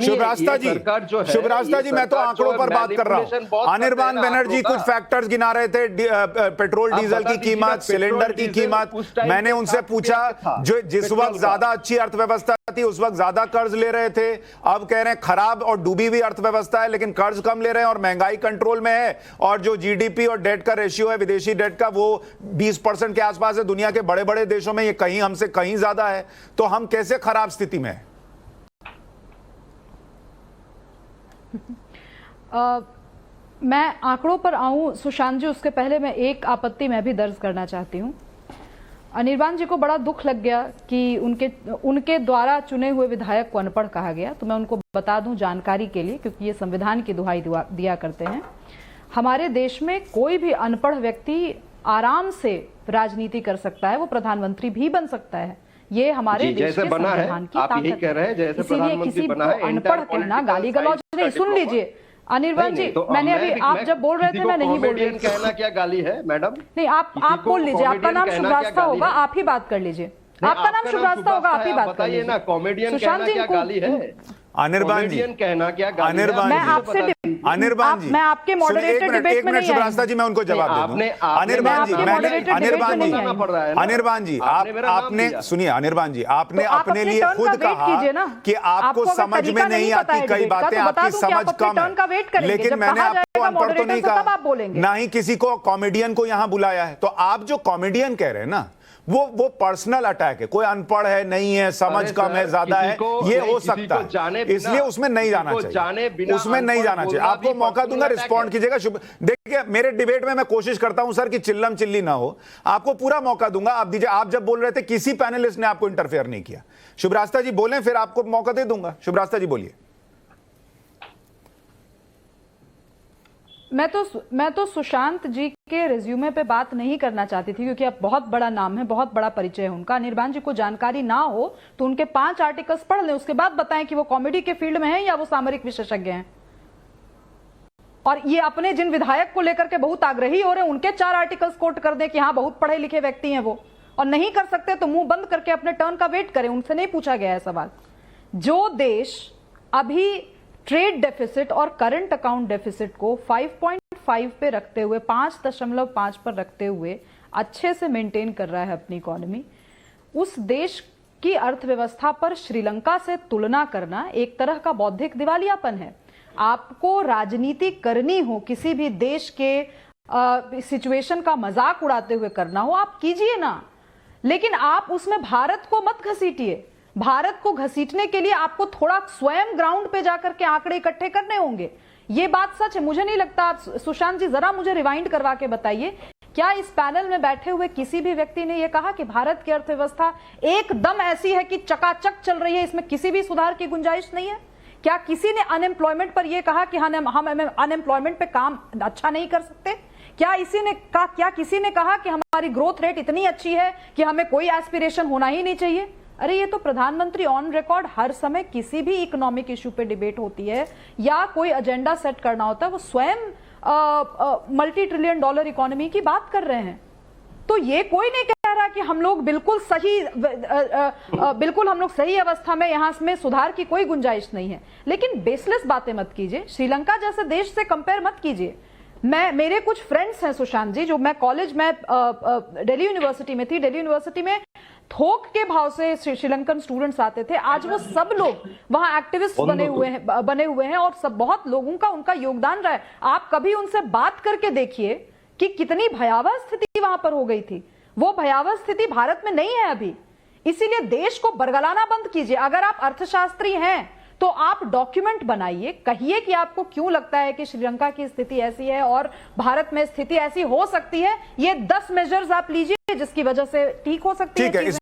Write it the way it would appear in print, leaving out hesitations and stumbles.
शुभरास्ता जी, शुभरास्ता जी, मैं तो आंकड़ों पर बात कर रहा हूं। अनिर्बान बनर्जी कुछ फैक्टर्स गिना रहे थे, पेट्रोल डीजल की कीमत, सिलेंडर की कीमत। मैंने उनसे पूछा, जो जिस वक्त ज्यादा अच्छी अर्थव्यवस्था थी उस वक्त ज्यादा कर्ज ले रहे थे, अब कह रहे हैं खराब और डूबी हुई अर्थव्यवस्था है लेकिन कर्ज कम ले रहे हैं और महंगाई कंट्रोल में है, और जो जीडीपी और डेट का रेशियो है विदेशी डेट का वो 20% के आसपास है। दुनिया के बड़े बड़े देशों में ये कहीं हमसे कहीं ज्यादा है, तो हम कैसे खराब स्थिति में है? मैं आंकड़ों पर आऊं सुशांत जी, उसके पहले मैं एक आपत्ति मैं भी दर्ज करना चाहती हूं। अनिर्बान जी को बड़ा दुख लग गया कि उनके द्वारा चुने हुए विधायक को अनपढ़ कहा गया, तो मैं उनको बता दूं जानकारी के लिए, क्योंकि ये संविधान की दुहाई दिया करते हैं। हमारे देश में कोई भी अनपढ़ व्यक्ति आराम से राजनीति कर सकता है, वो प्रधानमंत्री भी बन सकता है। ये हमारे देश के संविधान की ताकत है। इसीलिए किसी को अनपढ़ कहना गाली गलौज नहीं। सुन लीजिए अनिर्बान जी, तो मैंने अभी आप जब बोल रहे थे मैं नहीं बोल रही थी। कहना क्या गाली है मैडम? नहीं, आप बोल लीजिए। आपका नाम शुभरास्ता होगा, आप ही बात कर लीजिए। आपका नाम शुभरास्ता होगा, आप ही बात कर लीजिए ना। कॉमेडियन कहना क्या गाली है? अनिर्बान जी कहना क्या गाली है? अनिर्बान मैं आपसे अनिर्बान जी, मैं आपके मॉडरेटर डिबेट में नहीं आई। शुभरास्ता जी, मैं उनको जवाब दे दूं। अनिर्बान जी, अनिर्बान जी, आपने सुनिए, अनिर्बान जी, आपने अपने लिए खुद कहा कि आपको समझ में नहीं आती कई बातें, आपकी समझ कम है, लेकिन मैंने आपको अनपढ़ तो नहीं कहा, ना ही किसी को कॉमेडियन को यहां बुलाया है। तो आप जो कॉमेडियन कह रहे हैं ना, वो पर्सनल अटैक है। कोई अनपढ़ है, नहीं है, समझ कम है, ज्यादा है, ये हो सकता है, इसलिए उसमें नहीं जाना चाहिए, उसमें नहीं जाना चाहिए। आपको मौका दूंगा, रिस्पॉन्ड कीजिएगा। देखिए, मेरे डिबेट में मैं कोशिश करता हूं सर कि चिल्लम चिल्ली ना हो, आपको पूरा मौका दूंगा। आप दीजिए। आप जब बोल रहे थे किसी पैनलिस्ट ने आपको इंटरफेयर नहीं किया। शुभरास्ता जी बोलें, फिर आपको मौका दे दूंगा। शुभरास्ता जी बोलिए। मैं तो सुशांत जी के रिज्यूमे पे बात नहीं करना चाहती थी, क्योंकि अब बहुत बड़ा नाम है, बहुत बड़ा परिचय है उनका। अनिर्बान जी को जानकारी ना हो तो उनके 5 आर्टिकल्स पढ़ लें, उसके बाद बताएं कि वो कॉमेडी के फील्ड में हैं या वो सामरिक विशेषज्ञ हैं। और ये अपने जिन विधायक को लेकर के बहुत आग्रही हो रहे हैं, उनके 4 आर्टिकल्स कोट कर दें कि हाँ बहुत पढ़े लिखे व्यक्ति हैं वो, और नहीं कर सकते तो मुंह बंद करके अपने टर्न का वेट करें। उनसे नहीं पूछा गया है सवाल। जो देश अभी ट्रेड डेफिसिट और करंट अकाउंट डेफिसिट को 5.5 पे रखते हुए, 5.5 पर रखते हुए अच्छे से मेंटेन कर रहा है अपनी इकोनॉमी, उस देश की अर्थव्यवस्था पर श्रीलंका से तुलना करना एक तरह का बौद्धिक दिवालियापन है। आपको राजनीति करनी हो, किसी भी देश के सिचुएशन का मजाक उड़ाते हुए करना हो, आप कीजिए ना, लेकिन आप उसमें भारत को मत घसीटिए। भारत को घसीटने के लिए आपको थोड़ा स्वयं ग्राउंड पे जाकर के आंकड़े इकट्ठे करने होंगे। ये बात सच है, मुझे नहीं लगता। आप सुशांत जी जरा मुझे रिवाइंड करवा के बताइए, क्या इस पैनल में बैठे हुए किसी भी व्यक्ति ने यह कहा कि भारत की अर्थव्यवस्था एकदम ऐसी है कि चकाचक चल रही है, इसमें किसी भी सुधार की गुंजाइश नहीं है? क्या किसी ने अनएम्प्लॉयमेंट पर यह कहा कि हम अनएम्प्लॉयमेंट पे काम अच्छा नहीं कर सकते? क्या किसी ने कहा कि हमारी ग्रोथ रेट इतनी अच्छी है कि हमें कोई एस्पिरेशन होना ही नहीं चाहिए? अरे ये तो प्रधानमंत्री ऑन रिकॉर्ड हर समय किसी भी इकोनॉमिक इशू पे डिबेट होती है या कोई एजेंडा सेट करना होता है, वो स्वयं मल्टी ट्रिलियन डॉलर इकोनॉमी की बात कर रहे हैं। तो ये कोई नहीं कह रहा कि हम लोग बिल्कुल हम लोग सही अवस्था में, यहां में सुधार की कोई गुंजाइश नहीं है। लेकिन बेसलेस बातें मत कीजिए, श्रीलंका जैसे देश से कंपेयर मत कीजिए। मेरे कुछ फ्रेंड्स हैं सुशांत जी, जो मैं कॉलेज में दिल्ली यूनिवर्सिटी में थी, दिल्ली यूनिवर्सिटी में थोक के भाव से श्रीलंकन स्टूडेंट्स आते थे। आज वो सब लोग वहां एक्टिविस्ट बने हुए हैं और सब बहुत लोगों का उनका योगदान रहा है। आप कभी उनसे बात करके देखिए कि कितनी भयावह स्थिति वहां पर हो गई थी। वो भयावह स्थिति भारत में नहीं है अभी। इसीलिए देश को बरगलाना बंद कीजिए। अगर आप अर्थशास्त्री हैं तो आप डॉक्यूमेंट बनाइए, कहिए कि आपको क्यों लगता है कि श्रीलंका की स्थिति ऐसी है और भारत में स्थिति ऐसी हो सकती है। ये 10 मेजर्स आप लीजिए जिसकी वजह से ठीक हो सकती है।